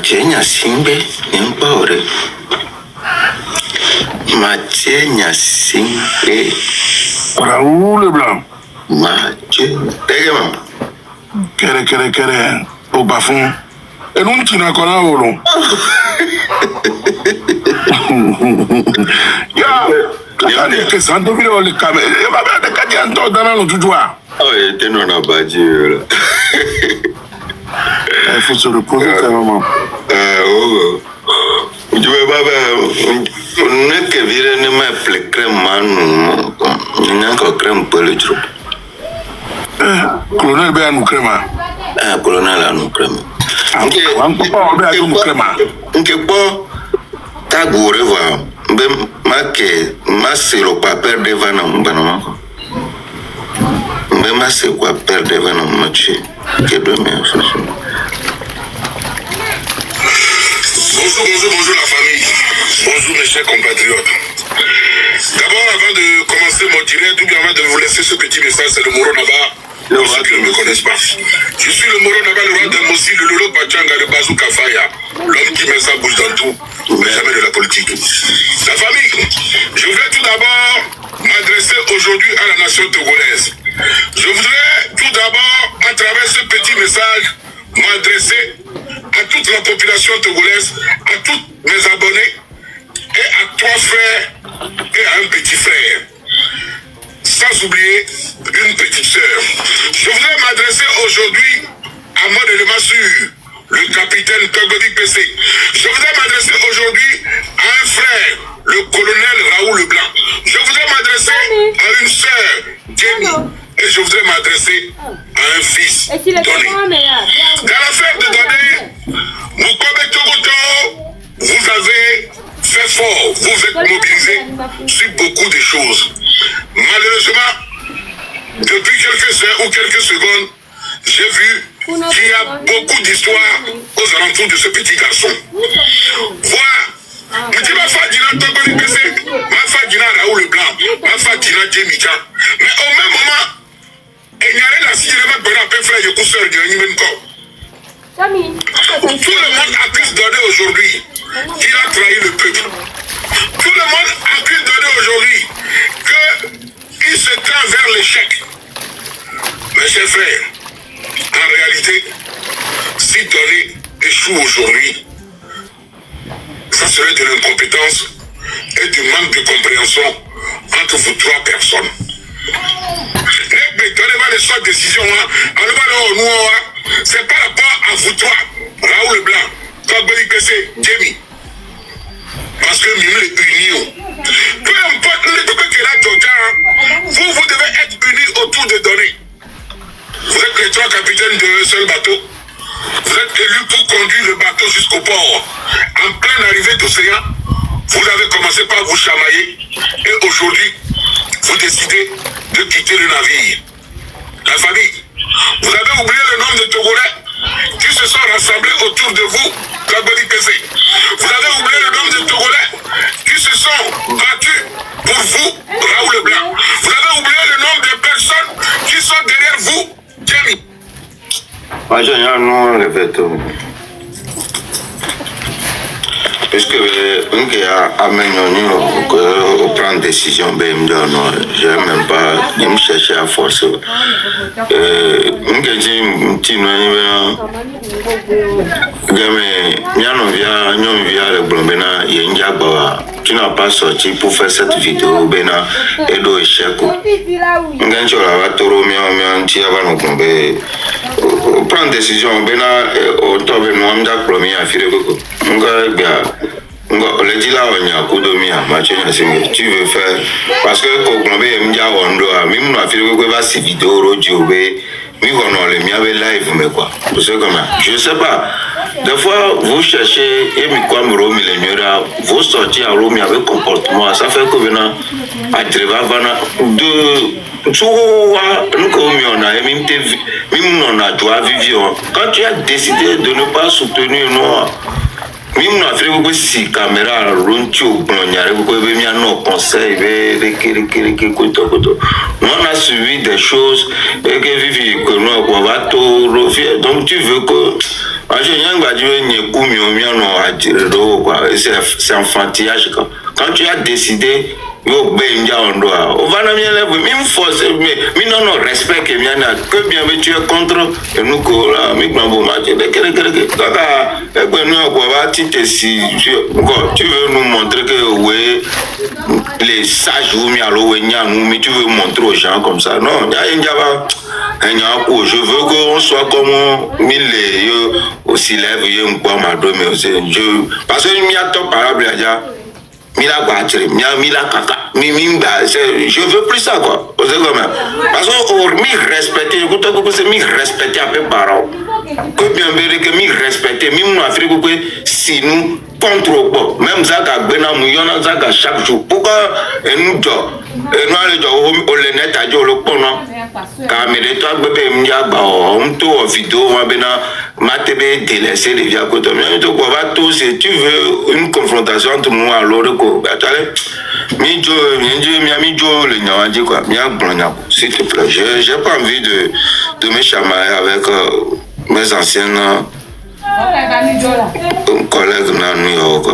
Machenya simbe nimpaore. Machenya simbe. Raoul Leblanc. Tegema. Kere. Au bafon. Et nous, tu n'as qu'un olo. Ya, que santo video le camé. Il va bien de cadianto dans le tutoir. Oh, il était non abattu. Il faut se reposer carrément. Tu veux pas on est que vire ne m'a appelé crème il n'y a encore crème pour le trou. Colonel Béa nous crème. Colonel a nous crème. On peut pas enlever à nous crème. On peut pas tagoure voir. Ma c'est le papier devant nous banama. Mais ma c'est quoi perdre devant nous match que demain franchement. Bonjour la famille. Bonjour mes chers compatriotes. D'abord, avant de commencer mon direct, ou bien avant de vous laisser ce petit message, c'est le Moro Naba. Pour ceux qui ne me connaissent pas. Je suis le Moro Naba, le roi de Mossi, le Lolo Pachanga, le Bazou Kafaya. L'homme qui met sa bouche dans tout, mais jamais de la politique. La famille, je voudrais tout d'abord m'adresser aujourd'hui à la nation togolaise. Je voudrais tout d'abord, à travers ce petit message, m'adresser à toute la population togolaise, à tous mes abonnés, et à trois frères et à un petit frère. Sans oublier une petite sœur. Je voudrais m'adresser aujourd'hui à Maud Lemassur, le capitaine Togodi PC. Je voudrais m'adresser aujourd'hui à un frère, le colonel Raoul Leblanc. Je voudrais m'adresser à une sœur, Jenny. Et je voudrais m'adresser à un fils, Donné. Dans l'affaire de Donné, Moukobe Togoto, vous avez fait fort, vous êtes mobilisés sur beaucoup de choses. Malheureusement, depuis quelques heures ou quelques secondes, j'ai vu qu'il y a beaucoup d'histoires aux alentours de ce petit garçon. Voilà. Je dis ma femme dira Togoni PC, ma femme dira Raoul Leblanc, ma femme dira Jamie Chan. Mais au même moment, il y a la fille de ma bonne appel frère de Kousseur de Nimenko. Tout le monde accuse Donné aujourd'hui qu'il a trahi le peuple. Tout le monde accuse Donné aujourd'hui qu'il se tend vers l'échec. Mes chers frères, en réalité, si Donné échoue aujourd'hui, ça serait de l'incompétence et du manque de compréhension entre vous trois personnes. Les décisions, c'est par rapport à vous trois, Raoul Leblanc, Togoli PC, Jamie. Parce que nous les unis. Peu importe le truc qu'il a Georgia, vous devez être unis autour de Donné. Vous êtes les trois capitaines d'un seul bateau. Vous êtes élus pour conduire le bateau jusqu'au port. En pleine arrivée d'océan, vous avez commencé par vous chamailler. Et aujourd'hui, vous décidez de quitter le navire. La famille, vous avez oublié le nombre de Togolais qui se sont rassemblés autour de vous, Togoli PC. Vous avez oublié le nombre de Togolais qui se sont battus pour vous, Raoul Leblanc. Vous avez oublié le nombre de personnes qui sont derrière vous, Jamie. Moi, je n'ai répète. Parce que on prend une décision, je n'ai même pas, je me chercher à force. Tu n'as pas sorti pour faire cette vidéo, Bena, et do échec. Prends une décision, Bena, au top, nous avons promis à faire. Le dit là, on y a coup de mia, tu veux faire, parce que quand on a même nous a fait que vidéo, mais on a les miens live, mais quoi, je sais pas. Des fois, vous cherchez, et vous sortez à Rome avec comportement, ça fait que maintenant, à Trevavana, de tout, nous même on a droit à vivre. Quand tu as décidé de ne pas soutenir nous, même nous avons si caméra roncho conseil on a suivi des choses et que Vivi que nous on va tout refaire. Donc tu veux que C'est enfantillage. Quand tu as décidé, on va non respect que bien tu es contre nous tu veux nous montrer que oui, les sages mais tu veux montrer aux gens comme ça. Non, je veux qu'on soit comme mille aussi lève parce que il y a top parable je veux plus ça quoi. Parce que respecter, respecter un peu parole. Que bien que respecter, si nous contre même Zaka Bena Mouyona Zaka chaque jour. Pourquoi nous on le net à Dieu le pono? Car mais les toi bébé m'yaba on to vidéo on bena matebe délaissé les via côté. Mais tu va tout si tu veux une confrontation entre moi et l'autre ko. Attendez. Mijo le nyawaji quoi. S'il te plaît, j'ai pas envie de me chamailler avec mes anciennes collègues na New York.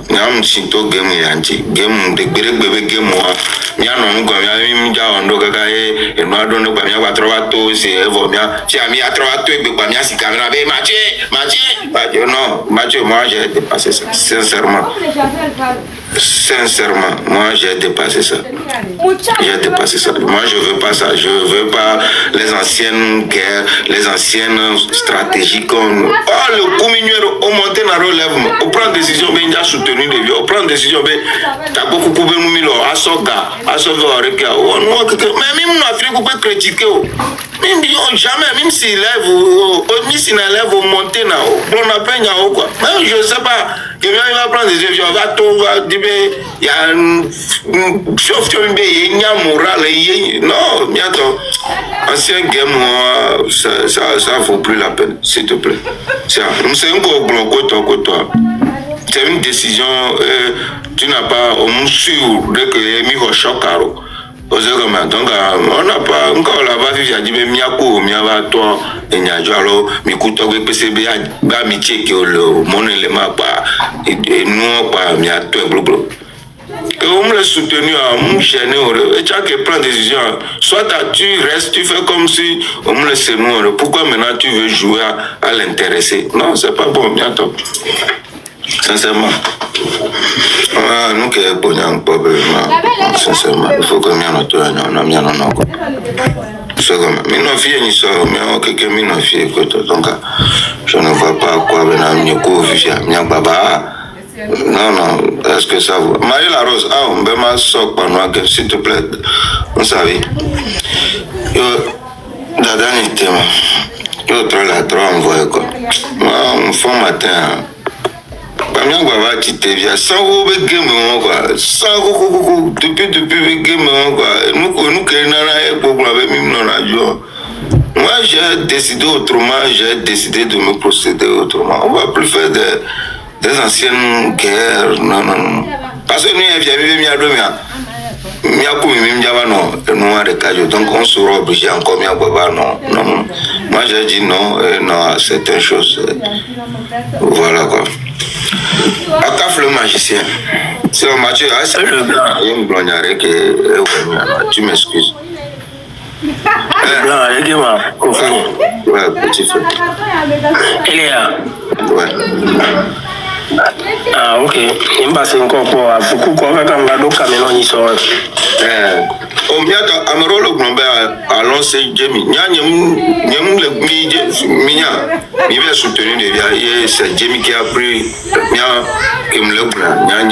Nyam sinto game yanti game de bebe game wa nyano ngo mi ja ondo kaka e no ado no kwa mi wa trovato se evo mi ti ami a trovato e kwa mi si camera be Mathieu non Mathieu moi j'ai dépassé ça sincèrement moi j'ai dépassé ça moi je veux pas ça, je veux pas les anciennes guerres, les anciennes stratégies comme le communion au monter dans le relèvement on prend décision ben déjà soutenu de vie on prend décision ben t'as beaucoup coupé nous milo à soga mais même nous Afrique on peut critiquer même jamais même s'il lève même s'il lève au monter là on a peine à quoi même je sais pas que il va prendre des décisions va tout va dire il y a sauf que il y a moral non bientôt ancien game ça vaut plus la peine s'il te plaît c'est encore toi c'est une décision tu n'as pas au sûr dès que mis au choc donc on n'a pas encore la base j'ai dit mais miako miava toi et nyajo alors mi kuto que PCB ba mi check le mon élément pas et nous pas mi a tout blabla et on me le soutenu à mon chaîne et tu as que prendre décision soit tu restes tu fais comme si on me laisse nous pourquoi maintenant tu veux jouer à l'intéresser non c'est pas bon bientôt sincèrement nous que bon sincèrement il faut que mais non fille ni ça mais quelqu'un mais non fille donc je ne vois pas quoi non est-ce que ça vaut Marie la Rose on peut ma soeur pendant s'il te plaît vous savez la dernière thème la trop envoyé quoi moi on fait matin Pamia Gava Tite via sans game quoi sans depuis game quoi nous moi j'ai décidé autrement j'ai décidé de me procéder autrement on va plus faire des anciennes guerres non parce que nous donc on sera obligé encore non moi j'ai dit non à certaines choses voilà quoi Akaf le magicien c'est un Mathieu tu m'excuses ouais petit frère il est là ouais ah ok il passe encore pour beaucoup quoi quand va donc caméra ni sort on vient à Amarolo Glombe à lancer Jamie nyam le minya il va soutenir les gars et c'est Jamie qui a pris qui me le prend nyam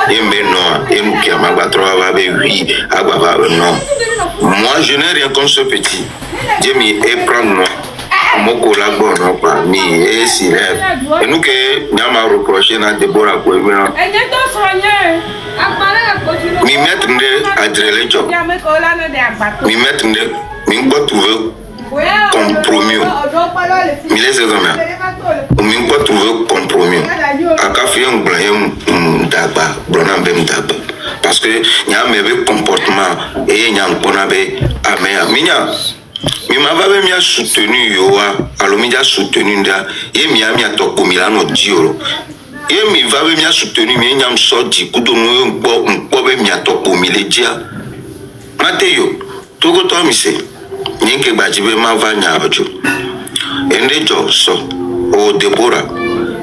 et maintenant et nous qui a ma va oui non moi je n'ai rien contre ce petit Jamie et prendre moi mon collabore non pas mais et si et nous que nyama reprocher na Deborah ko mi mettre à Adrele job mi mettre mi pas trouver compromis mi laisse comme mi pas trouver compromis aka fi un blanc d'aba blanc ben d'aba parce que nyama be comportement et nyama bonabe amea minya mi ma va be mi a soutenu yoa alo mi a soutenu nda ye mi a to ko Milano dioro ye mi va be mi a soutenu mi nyam so di kudo no mpo be mi a to ko mi le dia Mateo to go to mi se nyinke gbaji be ma va nya ojo ende jo so o Deborah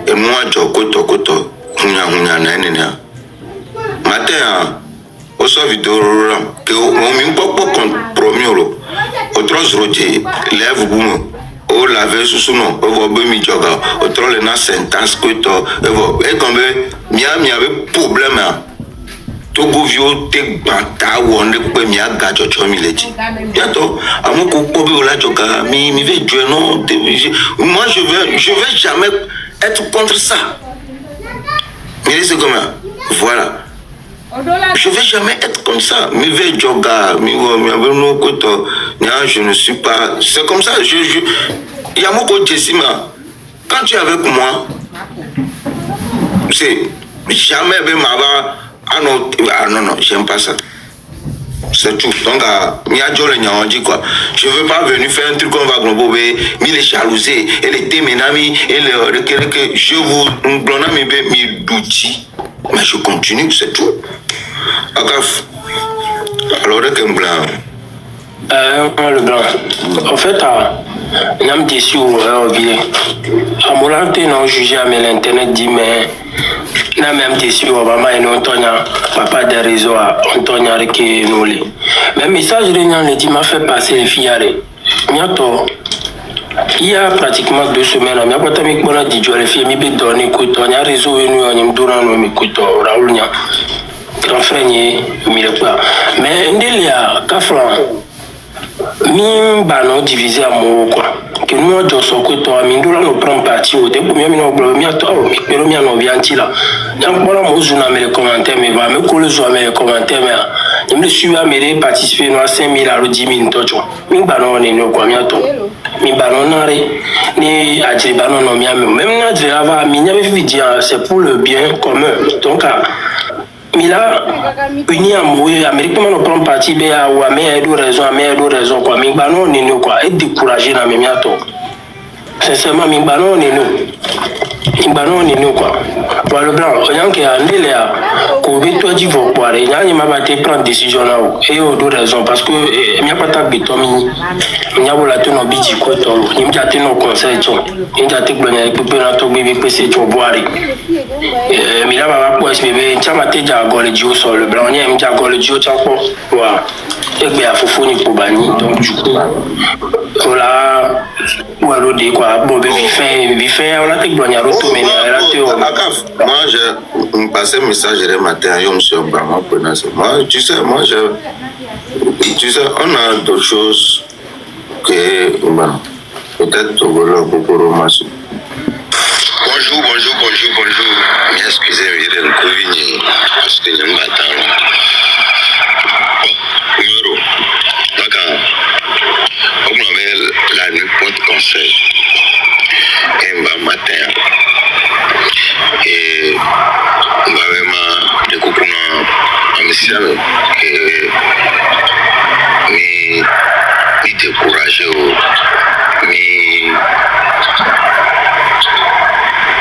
enu ajo koto hunya na ene na Mateo o so video ram ke o mi popo compromis otro zroje lève bumo o lave susuno o vo be mi joga otro le na sentence koto e kombe mi ave problème to go vio te banta wonde pe mi aga jojo mi leji bientôt amoko ko be o la joga mi ve jouer non moi je vais jamais être contre ça mais c'est comment voilà. Je vais jamais être comme ça. Mi vais joga, je ne suis pas. C'est comme ça. Il y a mon coach Jessima. Quand tu es avec moi, c'est jamais ah non, j'aime pas ça. C'est tout. Donc, je veux pas venir faire un truc qu'on va glober, mi les jalouser, et les téménami, et les je vous blonami mi douti. Mais je continue, c'est tout. Agaf. Alors, le blanc. Le blanc. En fait, on a un déçu au bien. À mon ante, non jugé à l'internet dit, mais on a même déçu au maman et non, papa des réseaux, on tourne avec nous. Mais message de Nyan dit m'a fait passer les filles. Il y a pratiquement 2 semaines, je suis allé à la filles, je suis allé à la réseau, je suis allé à la grand frère, mais il y a 4 ans, nous divisé à mon quoi. Que nous avons son côté, nous prenons parti au début, nous avons les commentaires, mais les commentaires, je me suis amélioré participer à 5 000 à 10 000 tocho. Mi banon ni no kwa miato. Mi banon nare ni adje banon no miame. Même na dje lava mi n'avait vidéo, c'est pour le bien commun. Donc Mila uni amoué américain no prend parti be a ou a raison quoi. Mi banon ni no quoi et décourager na mi miato. Sincèrement mi banon ni no. Mi banon ni no quoi. Pour le blanc, on y a un délai qu'on veut toi dire vos poires. Il y a une maladie prendre décision là et aux 2 raisons parce que il n'y a pas de bitomi, il n'y a pas de no biji koto, il n'y a pas de no conseil, il n'y a pas de blonde pour prendre ton bébé PC tu boire. Mais là va pour bébé, tu as maté déjà gole dio sur le blanc, il y a déjà gole dio tu as quoi, voilà. Et bien faut ni pour bani donc du coup voilà ou alors des quoi bon bébé fait on a tes blondes à retourner là tu moi je passais message le matin je me suis vraiment prononçé moi tu sais on a d'autres choses que peut-être au volant pour romasser. Bonjour. Excusez-moi, je vais le parce que je m'attends. Numéro. D'accord. On m'appelle la nuit point de conseil. Et un matin. Et on va vraiment découvrir un message et me décourager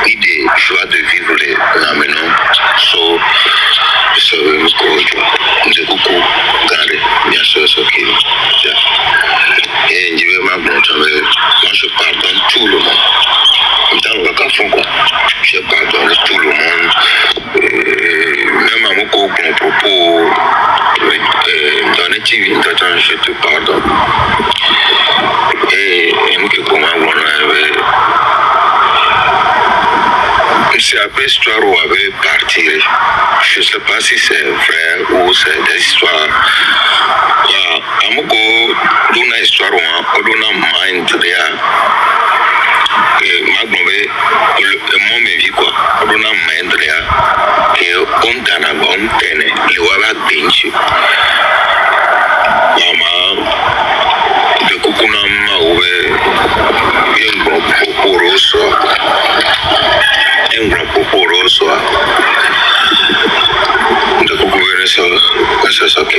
des choix de vivre les amenons so je veux me coach de coucou garder bien sûr ce qui et je vais m'abandonner moi je pardonne tout le monde dans le cas fond quoi je pardonne tout le monde même à mon propos dans les TV je te pardonne et comment c'est après histoire où on avait parti. Je ne sais pas si c'est vrai ou c'est des histoires. À mon coup, dans une histoire où on a mind et moi me vie quoi. On a mind et on t'en a bon tene. Le wala bench. Maman, de kukuna maoué, un bon poporoso. Un grand poporoso. De kukuere eso es ok.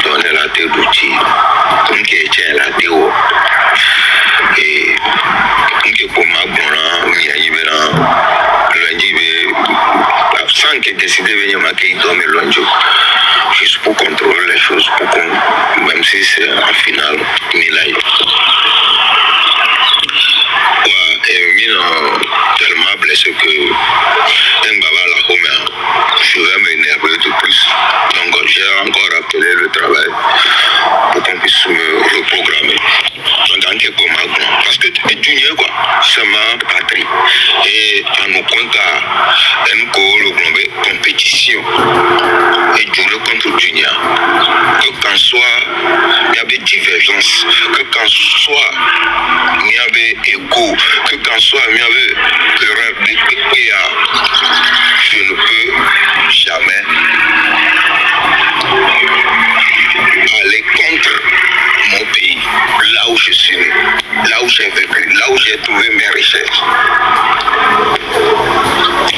donner la tête d'outil, qui tient la tête haut. Et qui pour ma bonne, lundi, sans que décider de venir marquer dormir lundi. Juste pour contrôler les choses, même si c'est en finale, Milaï. Et tellement blessé que je vais m'énerver de plus. Donc j'ai encore appelé le travail pour qu'on puisse me reprogrammer. Parce que Junior, quoi, c'est ma patrie. Et à nous compte à une compétition. Et jouer contre Junior. Que quand soit il y avait divergence, que quand soit il y avait écho, que quand soit il y avait erreur de PPA, je ne peux jamais aller contre mon pays, là où je suis né, là où j'ai vécu, là où j'ai trouvé mes richesses.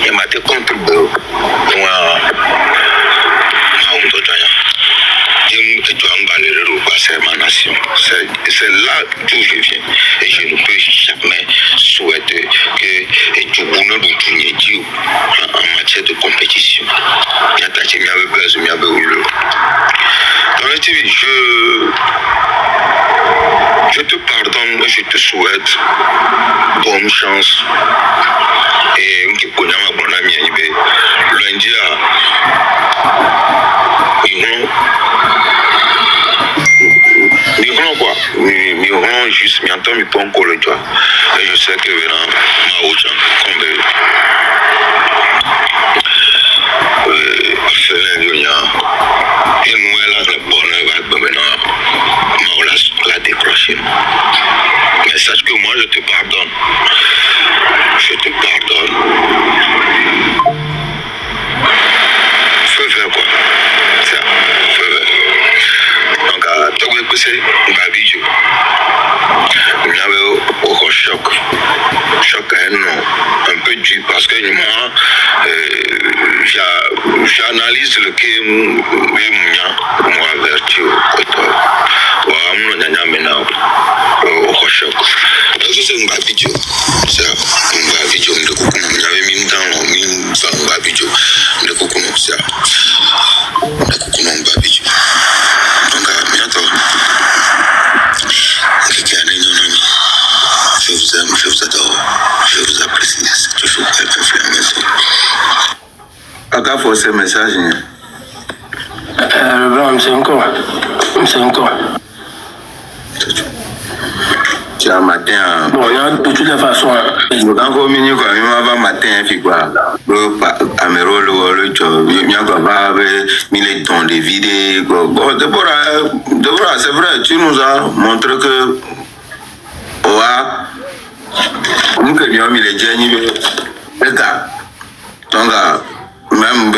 Et m'a été contre c'est ma nation. C'est là d'où je viens. Et je ne peux jamais souhaiter que tu en matière de compétition. Je te pardonne, je te souhaite bonne chance. Et lundi, quoi. Juste, mais en temps, il peut encore le doigt. Et je sais que ma haute comme et nous, elle a le bonheur, maintenant, la décrocher. Mais sache que moi, je te pardonne. Je te pardonne. Feu vert, quoi. Ça, feu vert. Donc, tu vois que c'est ma vie. Il y avait au choc. Choc un peu dur parce que moi, j'analyse le que moi vertu au choc. C'est une vidéo. C'est une vidéo de coucou. J'avais mis dans une vidéo de coucou. C'est de coucou non vidéo. Donc, bientôt. Je vous aime, je vous adore, je vous apprécie. C'est toujours quelqu'un fait un message. Encore faut ce message. Le blanc, c'est encore. Tu as matin. Bon, il y a de toutes les façons. Quand on minute quoi, il va matin puis quoi. Le Amero le job, il y a quoi va mis les tons de vidéos. Bon, d'abord c'est vrai, tu nous as montré que nous que nous avons mis les génies les gars. Donc même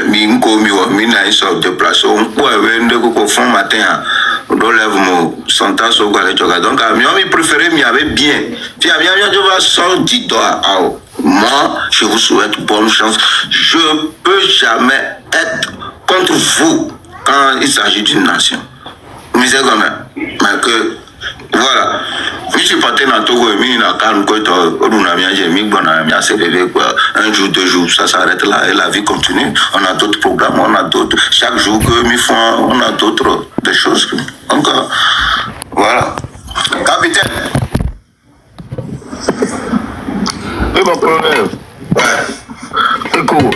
mi na sorte de place on peut vendre au fond matin on lève mon sentence au gars donc mi préféré mi avait bien puis je vais sortir doigt moi je vous souhaite bonne chance. Je peux jamais être contre vous quand il s'agit d'une nation mais c'est quand même mais que voilà. Je suis parti dans Togo et je un jour, 2 jours, ça s'arrête là et la vie continue. On a d'autres programmes, on a d'autres. Chaque jour que on a d'autres des choses. Encore. Voilà. Capitaine. Oui, mon colonel. Ouais. Écoute.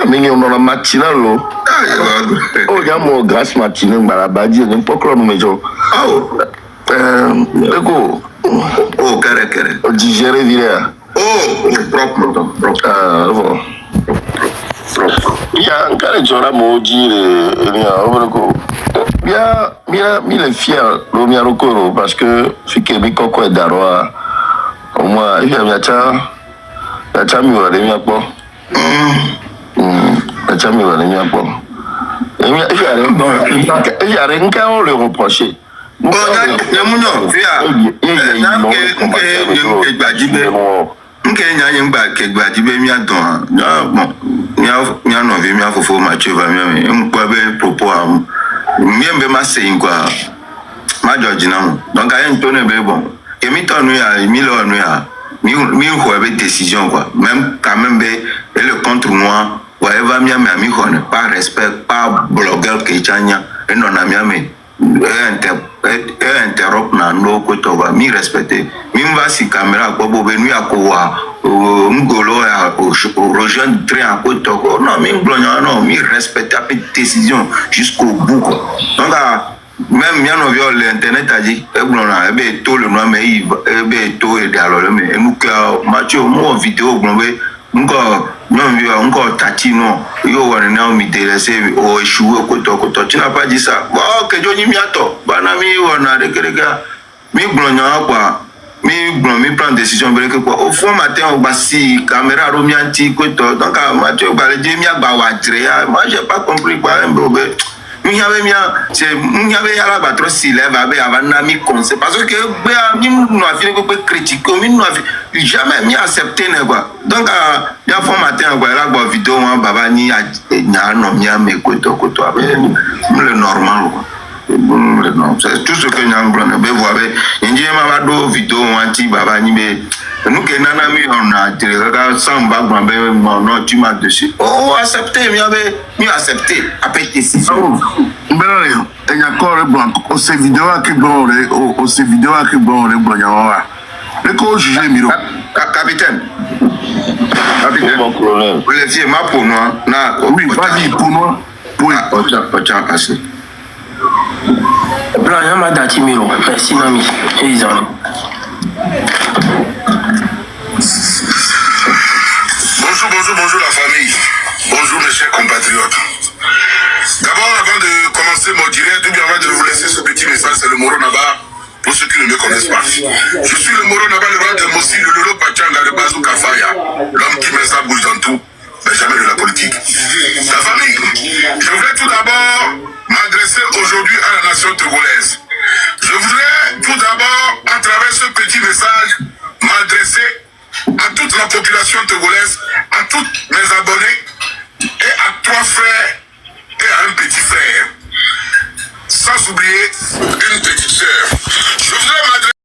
Mais on a la matinale. Oh, il y a mon grâce matinée, Barabadi, il n'y a pas de problème. Oh, carré. Digérer, virer. Oh, propre. Il y a un cas de Jora Moji, il est fier, l'Omia Rokoro, parce que je suis Koko et Daroa. Au moins, il y a un chami ou la pas. La chami ou la pas. Il y a rien qu'à le reprocher. nke nya nye ngba ke gba di be mi adon ya bon nya no vi mi afofo ma cheva mi nkwa be propos am mi mbe ma sei kwa ma George na mo donc ayen to ne be bon et mi tonu ya mi lo nu ya mi ho be décision quoi même quand même be le contre moi whatever mi ami ho ne pas respect pas blogueur ke chanya et non na mi ami interrompre na no ko to ba mi respecter mi va si caméra ko bo be nu ya ko wa ngolo ya rejoindre train à ko to ko non mi blogna non mi respecter la décision jusqu'au bout quoi donc même bien on vient l'internet a dit blogna be to le no mais be to e da lo me nu ka match mo vidéo blogbe encore non vieux encore tatino yo wana na mi délaissé o échoué koto tu n'as pas dit ça bon que Johnny miato bana mi wana de kerega mi blogna quoi mi prend décision que quoi au fond matin on basi caméra romianti koto donc Mathieu balé mi agba wa drea moi j'ai pas compris quoi un bobé mi avait mia c'est mi avait la battre si lève avec avant mi conseil parce que mi no a fini ko critiquer mi no a jamais mi accepter ne quoi donc ya fond matin quoi la vidéo moi baba ni nya no mi a me koto avec le normal quoi non c'est tout ce que nyanglo ne be voir inji ma ba do vidéo anti baba ni be nous que nana mi on a tiré samba grambe non tu m'as dessus oh accepter mi accepter après décision Mbele e ya ko re blanc o se vidéo a ki bon re o se vidéo a ki bon re blanc wa le ko juger miro capitaine bon problème vous les filles ma pour moi na oui vas-y pour moi pour ocha assez Blanc, il y a ma date numéro. Merci, Nami. Bonjour la famille. Bonjour mes chers compatriotes. D'abord, avant de commencer mon direct, ou bien avant de vous laisser ce petit message, c'est le Moro Naba, pour ceux qui ne me connaissent pas. Je suis le Moro Naba, le roi de Mossi, le Lolo Pachanga, le Bazou Kafaya, l'homme qui met sa bouche dans tout, mais jamais de la politique. La famille, je voudrais tout d'abord m'adresser aujourd'hui à la nation togolaise. Je voudrais tout d'abord, à travers ce petit message, m'adresser à toute la population togolaise, à tous mes abonnés, et à 3 frères et à un petit frère. Sans oublier une petite sœur.